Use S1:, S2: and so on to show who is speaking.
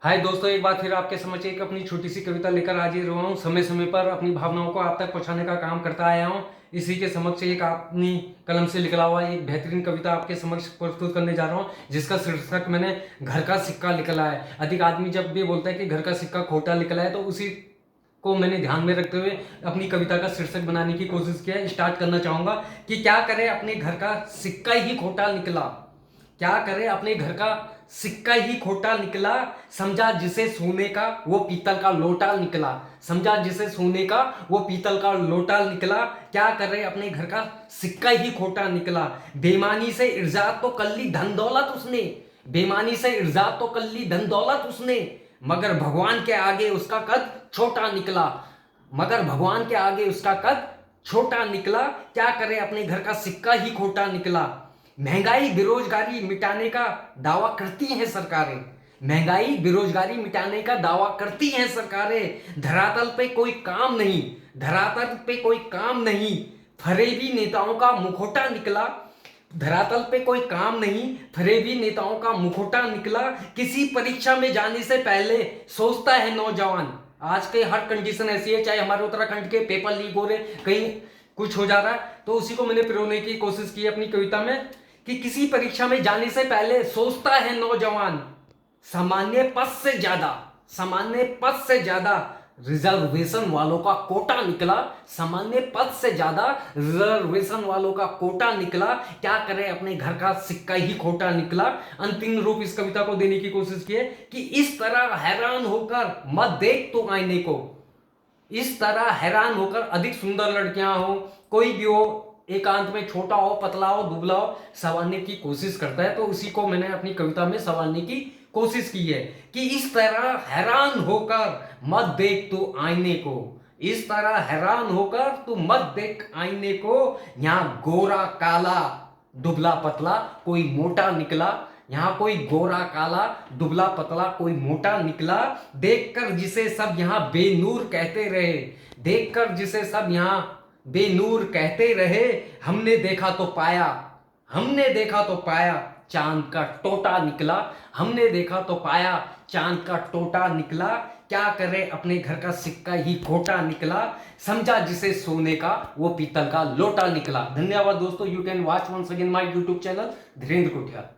S1: हाय दोस्तों, एक बार फिर आपके समक्ष एक अपनी छोटी सी कविता लेकर हाजिर हुआ हूँ। समय समय पर अपनी भावनाओं को आप तक पहुंचाने का काम करता आया हूँ। इसी के समक्ष एक अपनी कलम से निकला हुआ एक बेहतरीन कविता आपके समक्ष प्रस्तुत करने जा रहा हूँ, जिसका शीर्षक मैंने घर का सिक्का निकला है। अधिक आदमी जब भी बोलता है कि घर का सिक्का खोटा निकला है, तो उसी को मैंने ध्यान में रखते हुए अपनी कविता का शीर्षक बनाने की कोशिश किया है। स्टार्ट करना चाहूंगा कि क्या करे अपने घर का सिक्का ही खोटा निकला। क्या करे अपने घर का सिक्का ही खोटा निकला, समझा जिसे सोने का वो पीतल का लोटा निकला। समझा जिसे सोने का वो पीतल का लोटा निकला। क्या करे अपने घर का सिक्का ही खोटा निकला। बेईमानी से इर्जाद तो कर ली धन दौलत उसने। बेईमानी से इर्जाद तो कर ली धन दौलत उसने, मगर भगवान के आगे उसका कद छोटा निकला। मगर भगवान के आगे उसका कद छोटा निकला। क्या करे अपने घर का सिक्का ही खोटा निकला। महंगाई बेरोजगारी मिटाने का दावा करती हैं सरकारें। महंगाई बेरोजगारी मिटाने का दावा करती हैं सरकारें। धरातल पे कोई काम नहीं। धरातल पे कोई काम नहीं, फरेबी नेताओं का मुखौटा निकला। धरातल पे कोई काम नहीं, फरेबी नेताओं का मुखौटा निकला। किसी परीक्षा में जाने से पहले सोचता है नौजवान। आज के हर कंडीशन ऐसी है, चाहे हमारे उत्तराखंड के पेपर लीक हो रहे, कहीं कुछ हो जा रहा है, तो उसी को मैंने पिरोने की कोशिश की अपनी कविता में कि किसी परीक्षा में जाने से पहले सोचता है नौजवान। सामान्य पद से ज्यादा, सामान्य पद से ज्यादा रिजर्वेशन वालों का कोटा निकला। सामान्य पद से ज्यादा रिजर्वेशन वालों का कोटा निकला। क्या करे अपने घर का सिक्का ही खोटा निकला। अंतिम रूप इस कविता को देने की कोशिश की है कि इस तरह हैरान होकर मत देख तो आईने को। इस तरह हैरान होकर अधिक सुंदर लड़कियां हो, कोई भी हो, एकांत में छोटा हो, पतला हो, दुबला हो, संवारने की कोशिश करता है। तो उसी को मैंने अपनी कविता में संवारने की कोशिश की है कि इस तरह हैरान होकर मत देख तू आईने को। इस तरह हैरान होकर तू मत देख आईने को। यहां गोरा काला दुबला पतला कोई मोटा निकला। यहाँ कोई गोरा काला दुबला पतला कोई मोटा निकला। देखकर जिसे सब यहाँ बेनूर कहते रहे। देखकर जिसे सब यहाँ बेनूर कहते रहे। हमने देखा तो पाया, हमने देखा तो पाया चांद का टोटा निकला। हमने देखा तो पाया चांद का टोटा निकला। क्या करे अपने घर का सिक्का ही खोटा निकला। समझा जिसे सोने का वो पीतल का लोटा निकला। धन्यवाद दोस्तों। You can watch once again my YouTube channel Dhirendra कुटिया।